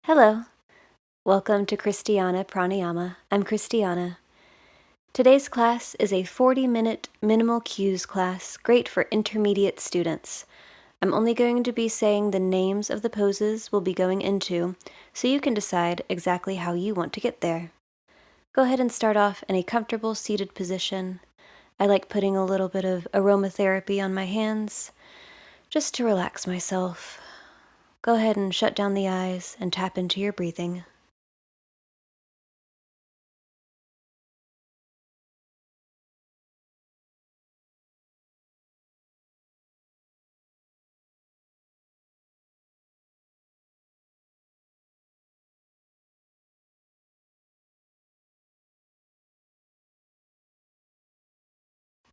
Hello, welcome to Christiana Pranayama. I'm Christiana. Today's class is a 40-minute minimal cues class, great for intermediate students. I'm only going to be saying the names of the poses we'll be going into, so you can decide exactly how you want to get there. Go ahead and start off in a comfortable seated position. I like putting a little bit of aromatherapy on my hands, just to relax myself. Go ahead and shut down the eyes and tap into your breathing.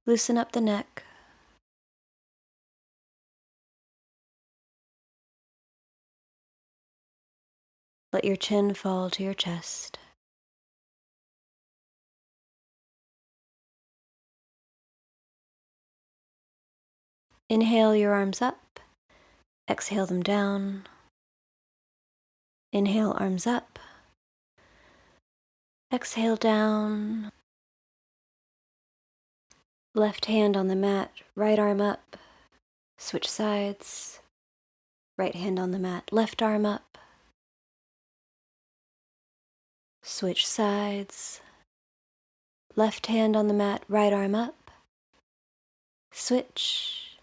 Loosen up the neck. Let your chin fall to your chest. Inhale your arms up. Exhale them down. Inhale, arms up. Exhale down. Left hand on the mat, right arm up. Switch sides. Right hand on the mat, left arm up. Switch sides. Left hand on the mat, right arm up. Switch.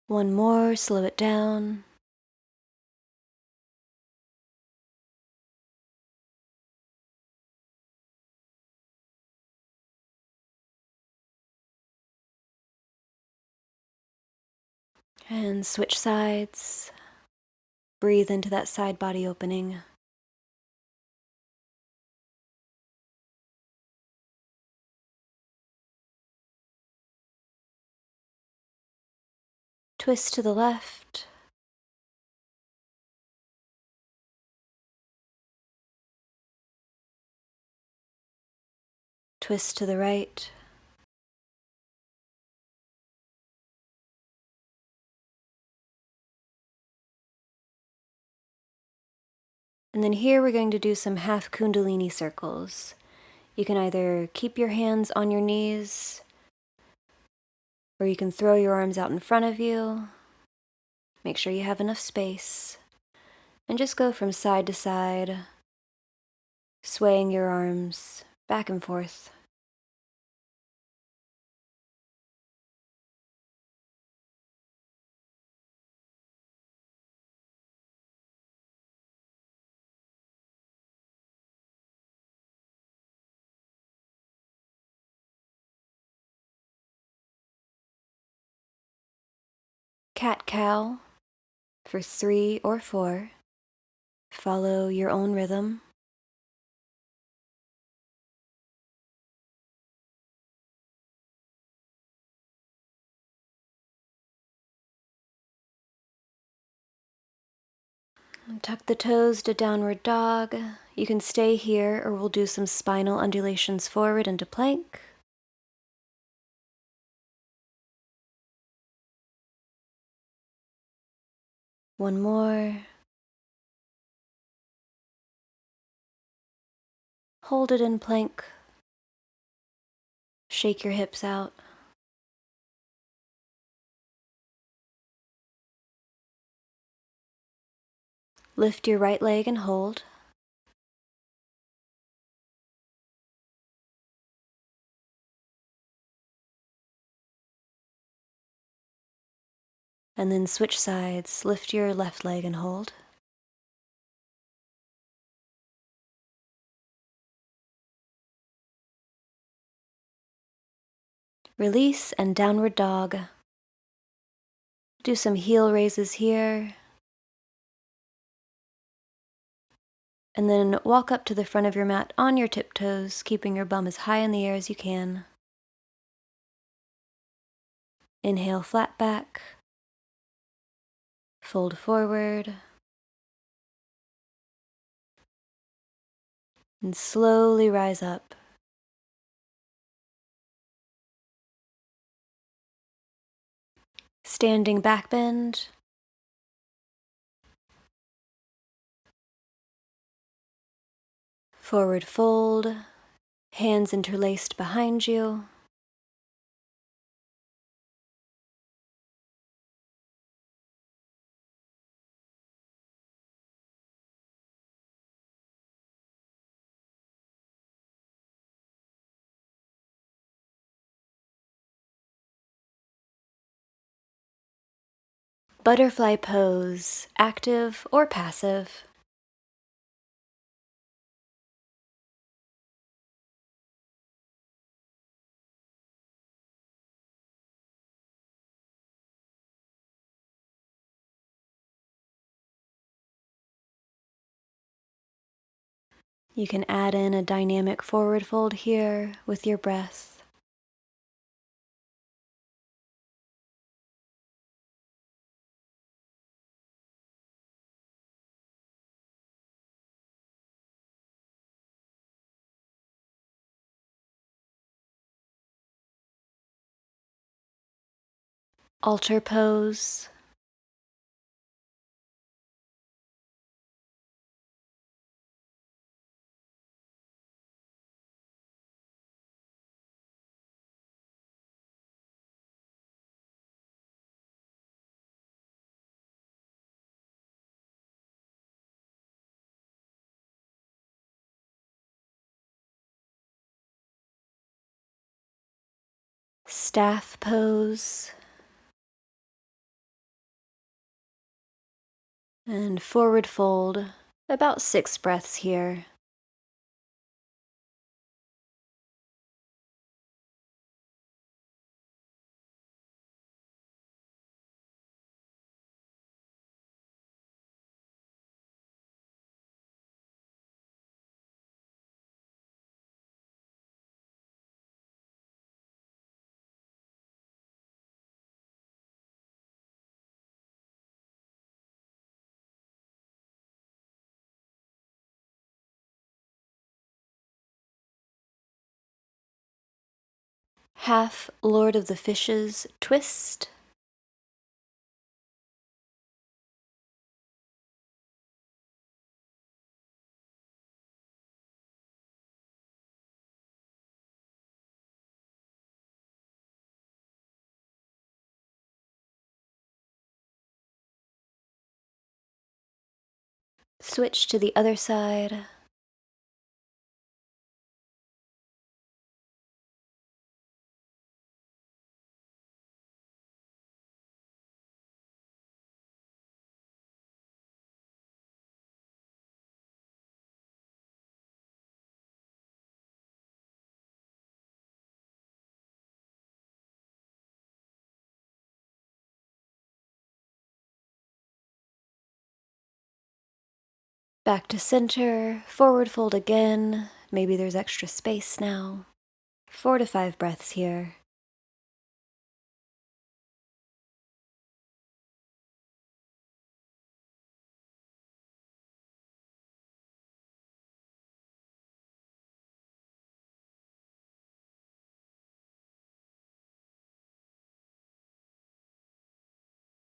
One more, slow it down. And switch sides. Breathe into that side body opening. Twist to the left. Twist to the right. And then here we're going to do some half kundalini circles. You can either keep your hands on your knees, or you can throw your arms out in front of you. Make sure you have enough space. And just go from side to side, swaying your arms back and forth. Cat-cow for 3 or 4. Follow your own rhythm. And tuck the toes to downward dog. You can stay here, or we'll do some spinal undulations forward into plank. One more. Hold it in plank. Shake your hips out. Lift your right leg and hold. And then switch sides. Lift your left leg and hold. Release and downward dog. Do some heel raises here. And then walk up to the front of your mat on your tiptoes, keeping your bum as high in the air as you can. Inhale, flat back. Fold forward. And slowly rise up. Standing back bend. Forward fold, hands interlaced behind you. Butterfly pose, active or passive. You can add in a dynamic forward fold here with your breath. Altar pose. Staff pose. And forward fold, about 6 breaths here. Half Lord of the Fishes twist. Switch to the other side. Back to center, forward fold again. Maybe there's extra space now. 4 to 5 breaths here.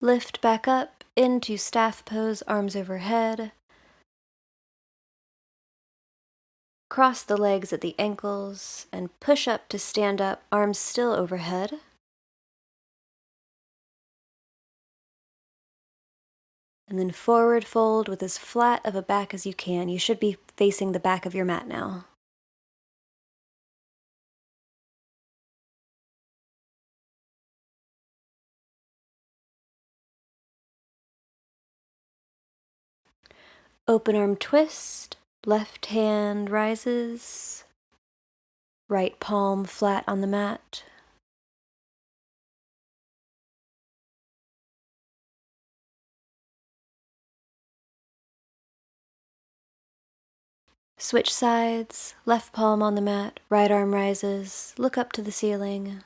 Lift back up into staff pose, arms overhead. Cross the legs at the ankles and push up to stand up, arms still overhead. And then forward fold with as flat of a back as you can. You should be facing the back of your mat now. Open arm twist, left hand rises, right palm flat on the mat. Switch sides, left palm on the mat, right arm rises, look up to the ceiling.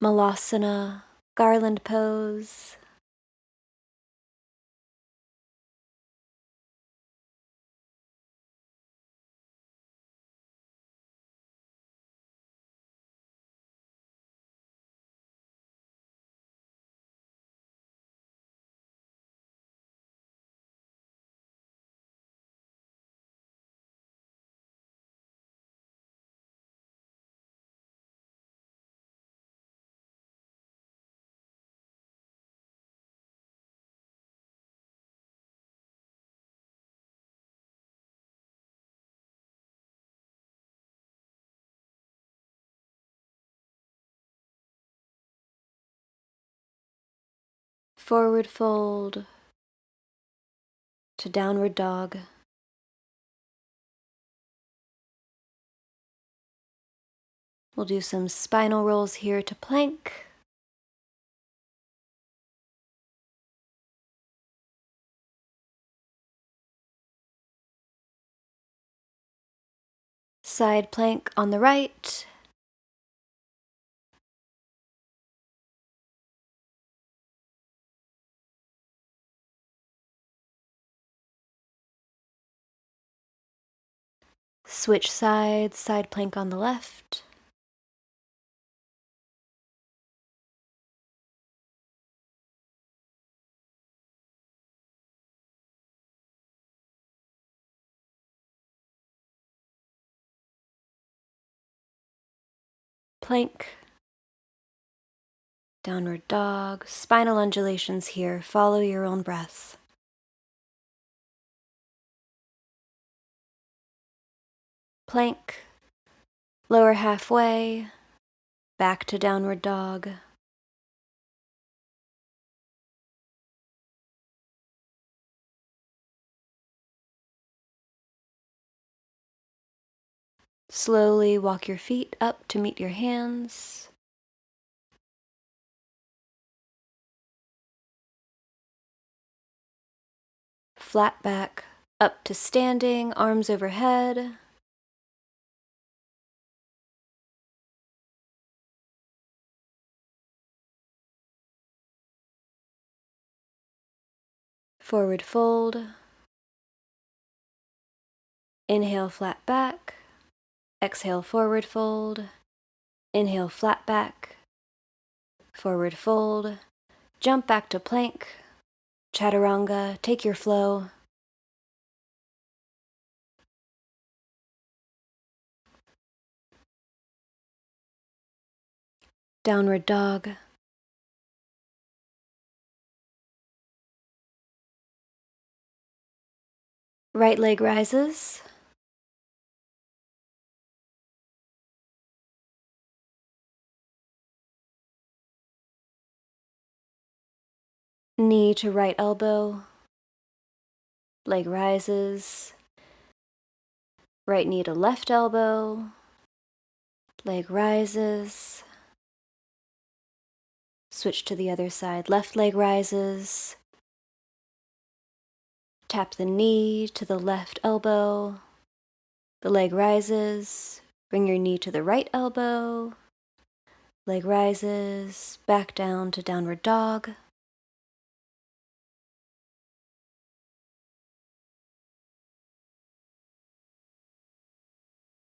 Malasana, garland pose. Forward fold to downward dog. We'll do some spinal rolls here to plank. Side plank on the right. Switch sides, side plank on the left. Plank. Downward dog. Spinal undulations here. Follow your own breath. Plank. Lower halfway. Back to downward dog. Slowly walk your feet up to meet your hands. Flat back, up to standing, arms overhead. Forward fold. Inhale, flat back. Exhale, forward fold. Inhale, flat back. Forward fold. Jump back to plank. Chaturanga, take your flow. Downward dog. Right leg rises. Knee to right elbow. Leg rises. Right knee to left elbow. Leg rises. Switch to the other side. Left leg rises. Tap the knee to the left elbow. The leg rises. Bring your knee to the right elbow. Leg rises. Back down to downward dog.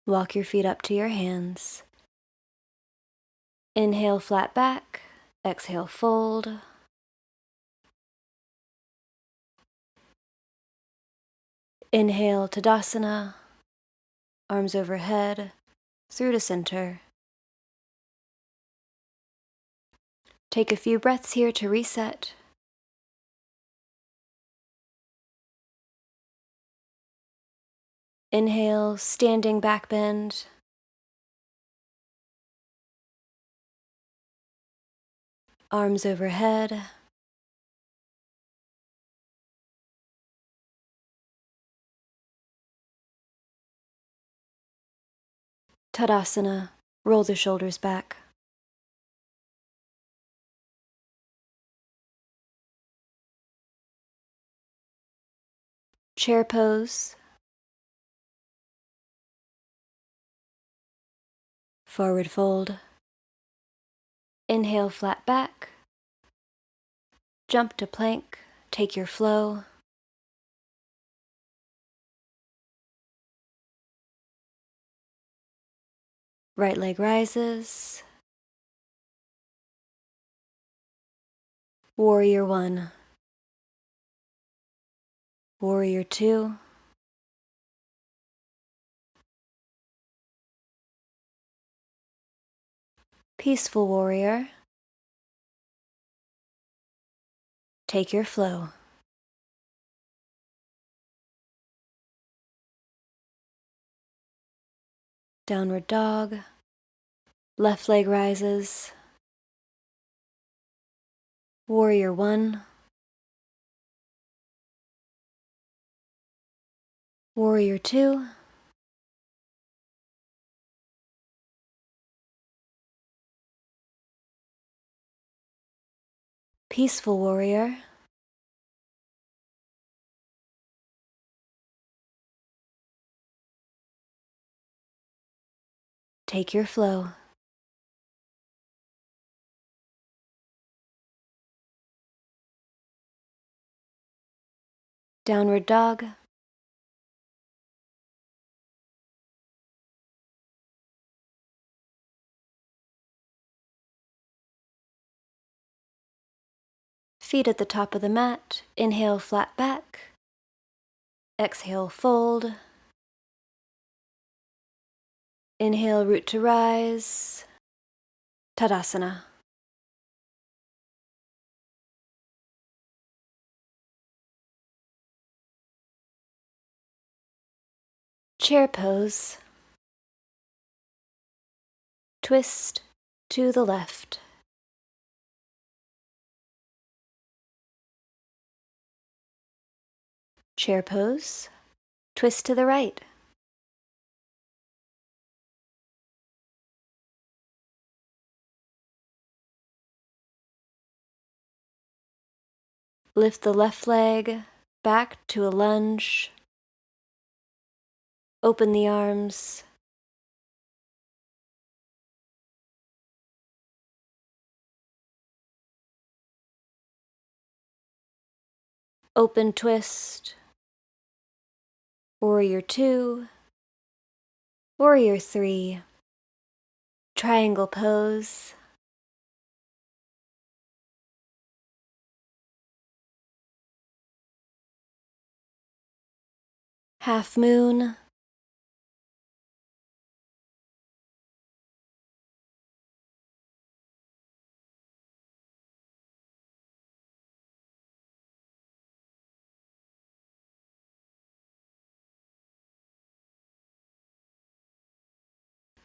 Walk your feet up to your hands. Inhale, flat back. Exhale, fold. Inhale, Tadasana. Arms overhead, through to center. Take a few breaths here to reset. Inhale, standing back bend. Arms overhead. Tadasana, roll the shoulders back. Chair pose. Forward fold. Inhale, flat back. Jump to plank, take your flow. Right leg rises. Warrior 1. Warrior 2. Peaceful warrior. Take your flow. Downward dog. Left leg rises. Warrior 1. Warrior 2. Peaceful warrior. Take your flow. Downward dog. Feet at the top of the mat. Inhale, flat back. Exhale, fold. Inhale, root to rise. Tadasana. Chair pose. Twist to the left. Chair pose. Twist to the right. Lift the left leg back to a lunge. Open the arms. Open twist. Warrior 2. Warrior 3. Triangle pose. Half moon.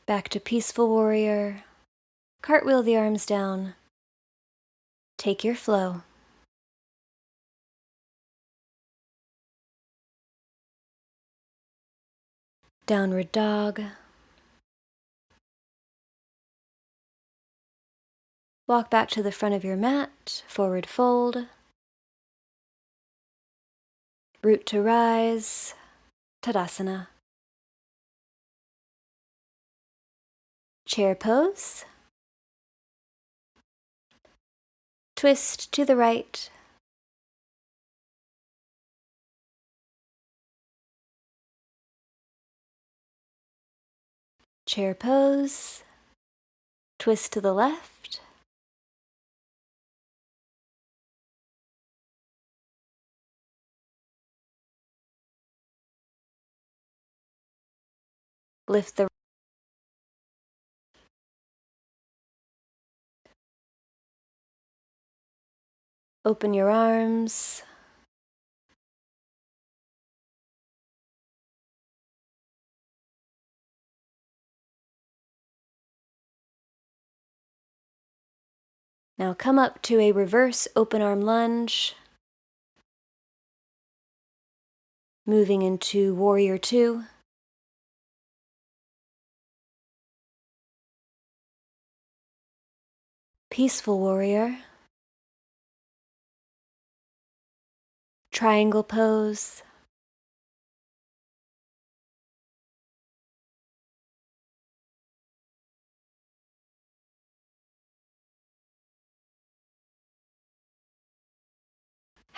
Back to peaceful warrior. Cartwheel the arms down. Take your flow. Downward dog. Walk back to the front of your mat. Forward fold. Root to rise. Tadasana. Chair pose. Twist to the right. Chair pose. Twist to the left. Lift the Open your arms. Now come up to a reverse open arm lunge. Moving into Warrior 2. Peaceful warrior. Triangle pose.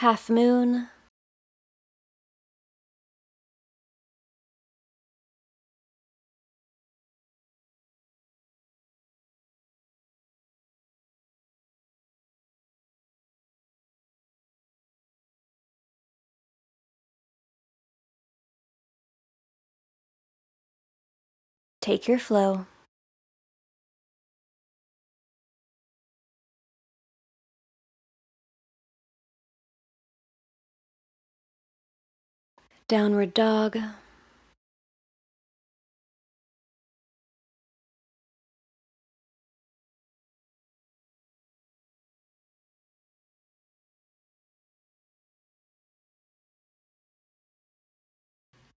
half moon, take your flow. Downward dog.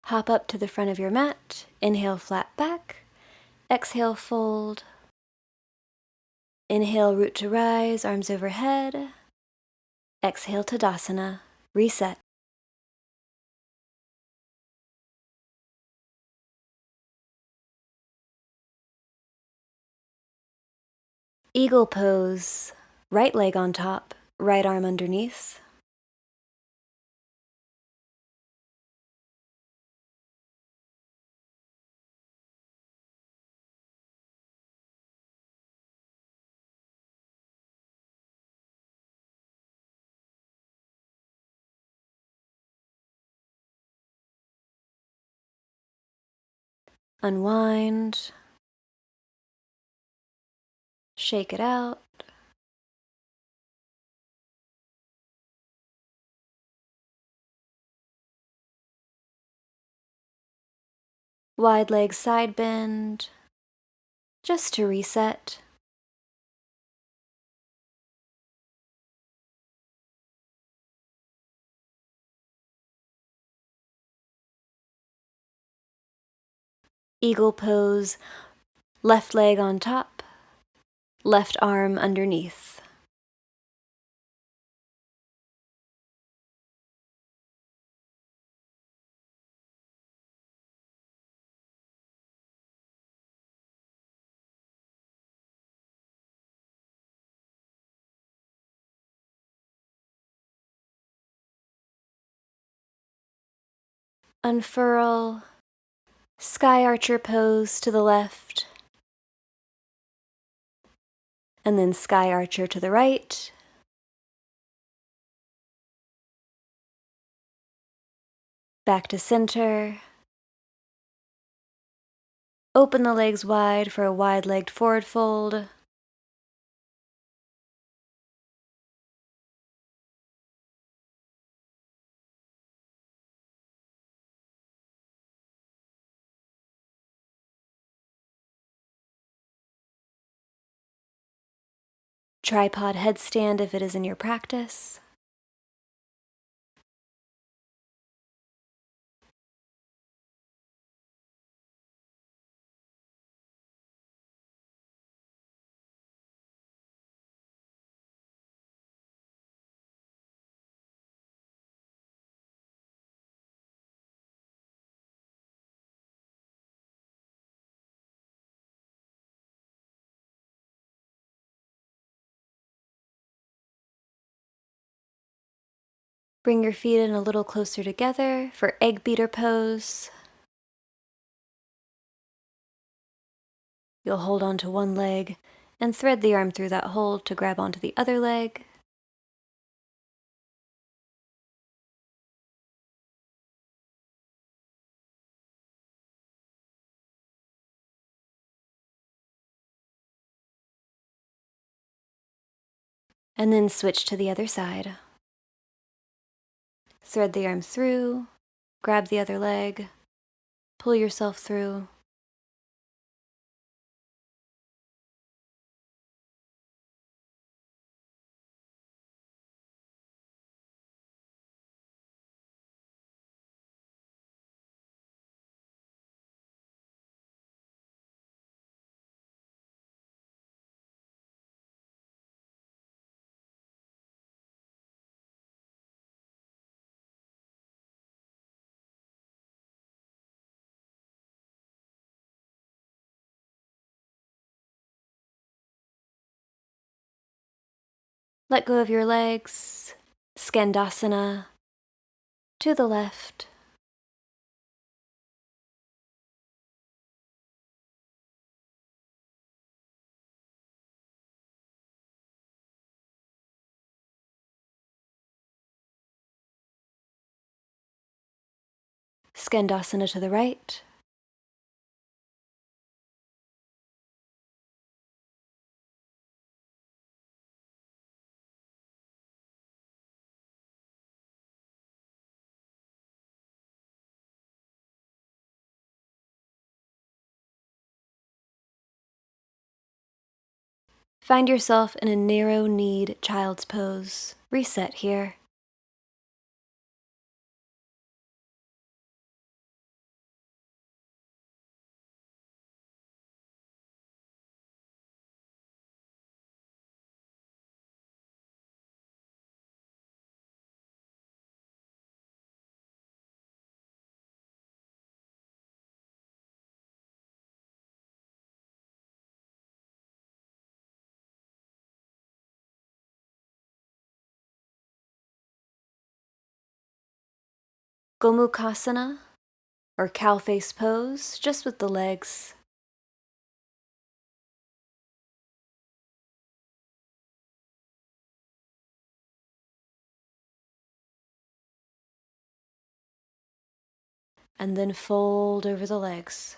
Hop up to the front of your mat. Inhale, flat back. Exhale, fold. Inhale, root to rise, arms overhead. Exhale, Tadasana. Reset. Eagle pose. Right leg on top, right arm underneath. Unwind. Shake it out. Wide leg side bend. Just to reset. Eagle pose. Left leg on top, left arm underneath. Unfurl. Sky archer pose to the left. And then sky archer to the right. Back to center. Open the legs wide for a wide-legged forward fold. Tripod headstand if it is in your practice. Bring your feet in a little closer together for egg beater pose. You'll hold onto one leg and thread the arm through that hold to grab onto the other leg. And then switch to the other side. Thread the arm through, grab the other leg, pull yourself through. Let go of your legs Skandasana to the left. Skandasana to the right. Find yourself in a narrow-kneed child's pose. Reset here. Gomukhasana, or cow face pose, just with the legs. And then fold over the legs.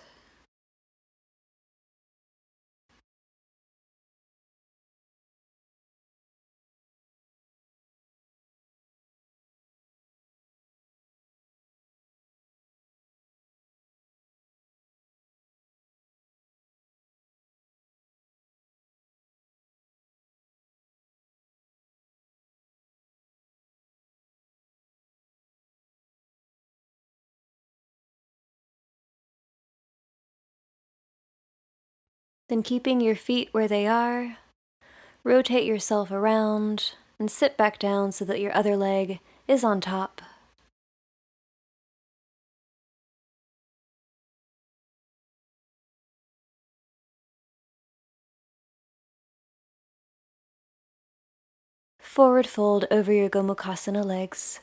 Then keeping your feet where they are, rotate yourself around and sit back down so that your other leg is on top. Forward fold over your Gomukhasana legs.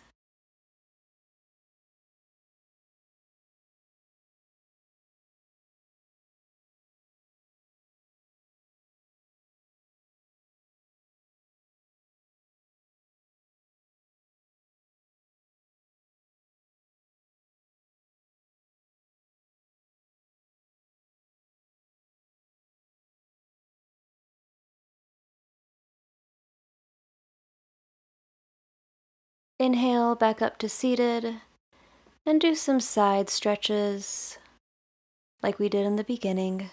Inhale back up to seated and do some side stretches like we did in the beginning.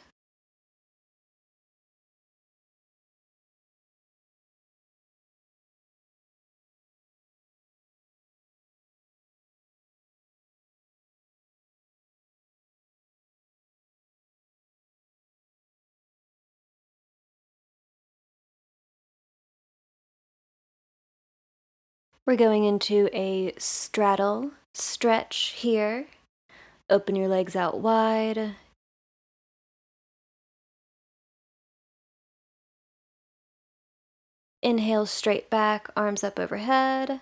We're going into a straddle stretch here. Open your legs out wide. Inhale straight back, arms up overhead.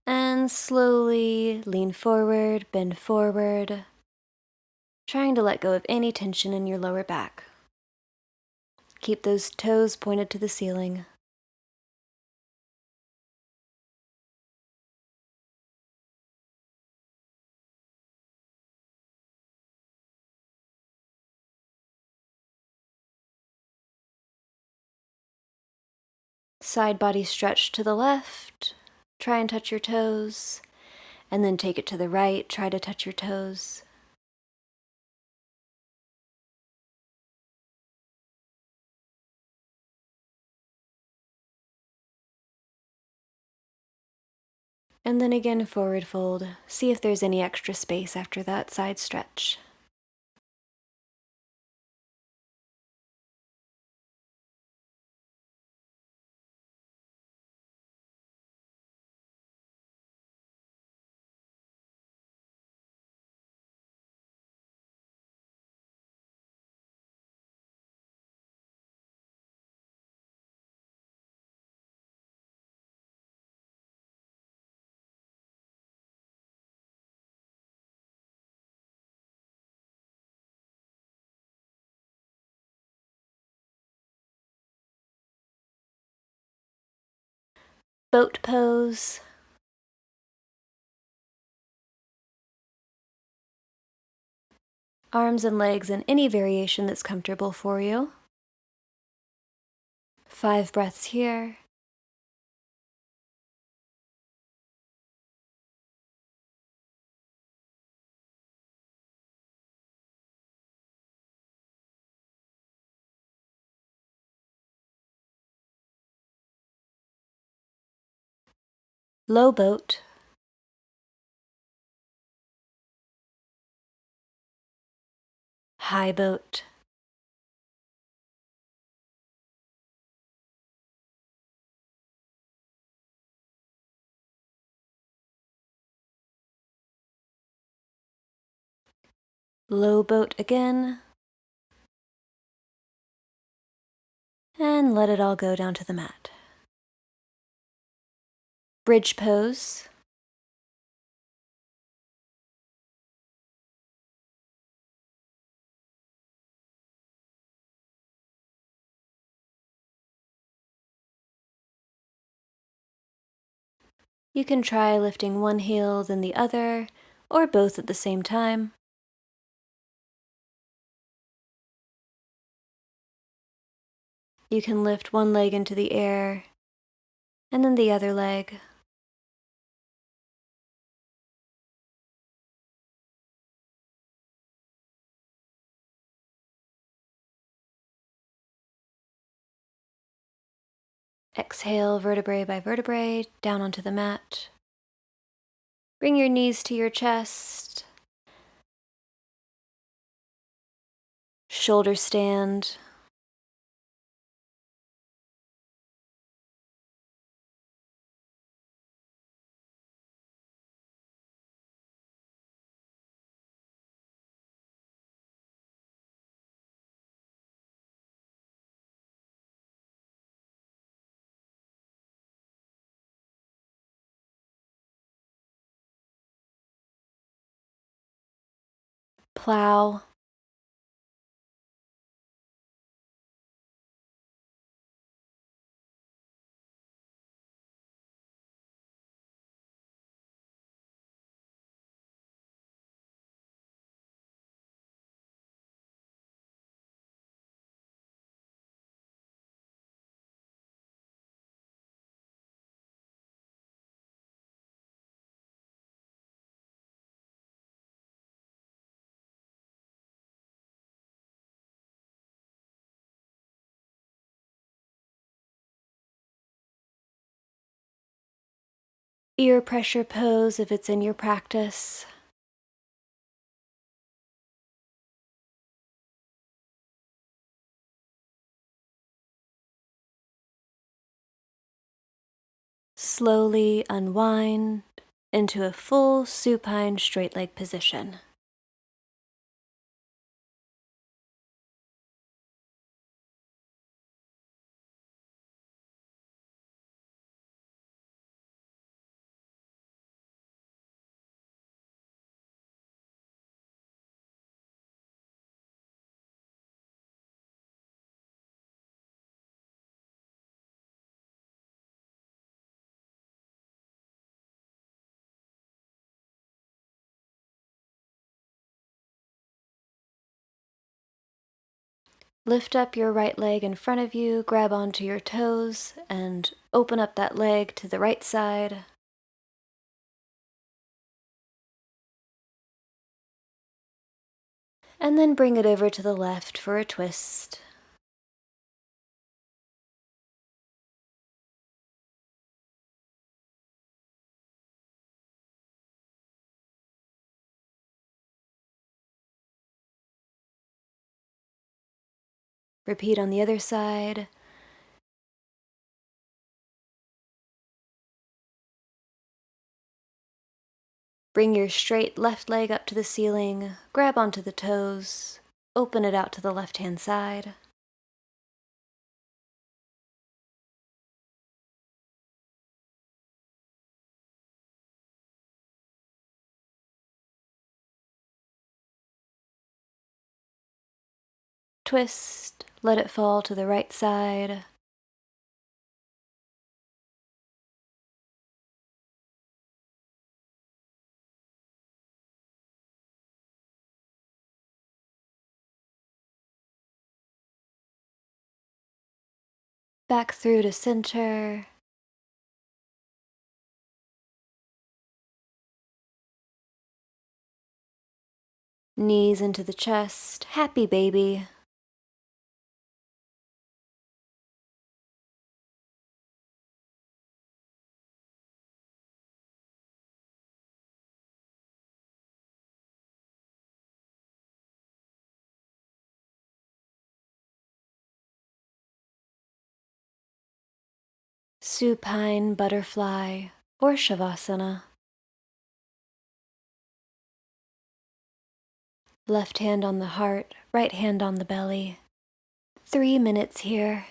And slowly lean forward, bend forward, trying to let go of any tension in your lower back. Keep those toes pointed to the ceiling. Side body stretch to the left. Try and touch your toes. And then take it to the right. Try to touch your toes. And then again, forward fold. See if there's any extra space after that side stretch. boat pose, arms and legs in any variation that's comfortable for you. 5 breaths here. Low boat, high boat, low boat again, and let it all go down to the mat. Bridge pose, you can try lifting one heel then the other, or both at the same time. You can lift one leg into the air, and then the other leg. Exhale vertebrae by vertebrae down onto the mat. Bring your knees to your chest. Shoulder stand. Plow. Ear pressure pose if it's in your practice. Slowly unwind into a full supine straight leg position. Lift up your right leg in front of you, grab onto your toes, and open up that leg to the right side. And then bring it over to the left for a twist. Repeat on the other side. Bring your straight left leg up to the ceiling, grab onto the toes, open it out to the left-hand side. Twist, let it fall to the right side. Back through to center. Knees into the chest. Happy baby. Supine butterfly or Savasana. Left hand on the heart, right hand on the belly. 3 minutes here.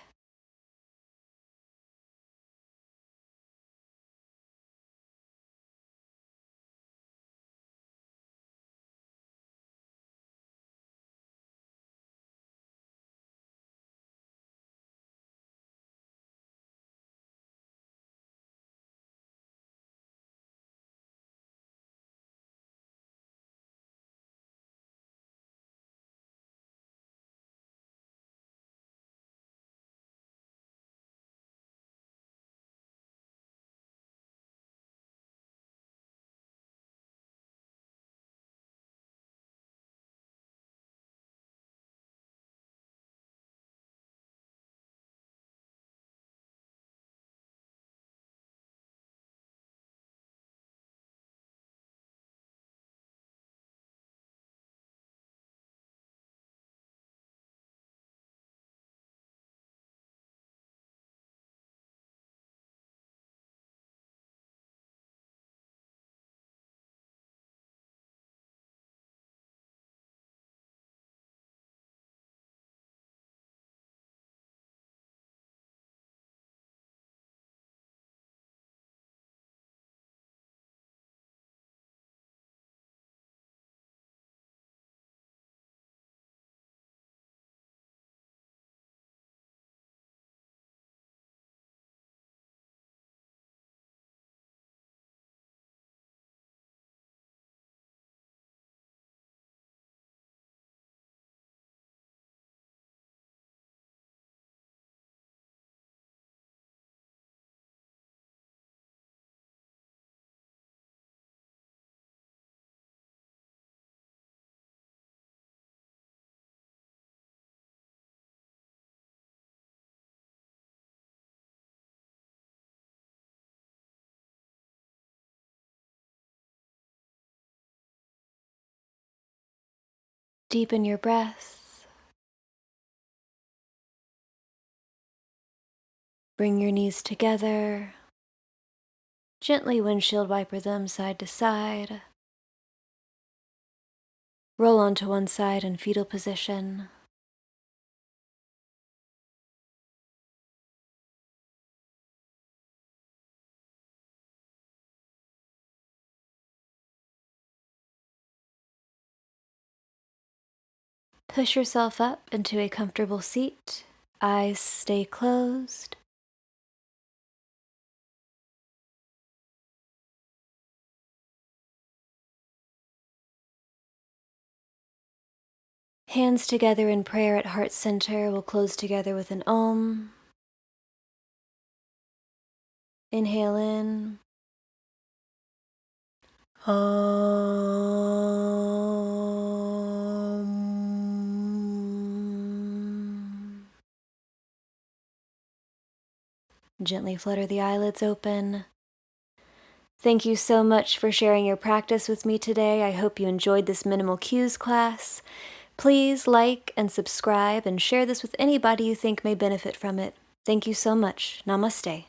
Deepen your breath. Bring your knees together. Gently windshield wiper them side to side. Roll onto one side in fetal position. Push yourself up into a comfortable seat. Eyes stay closed. Hands together in prayer at heart center. We'll close together with an Om. Inhale in. Om. Gently flutter the eyelids open. Thank you so much for sharing your practice with me today. I hope you enjoyed this minimal cues class. Please like and subscribe and share this with anybody you think may benefit from it. Thank you so much. Namaste.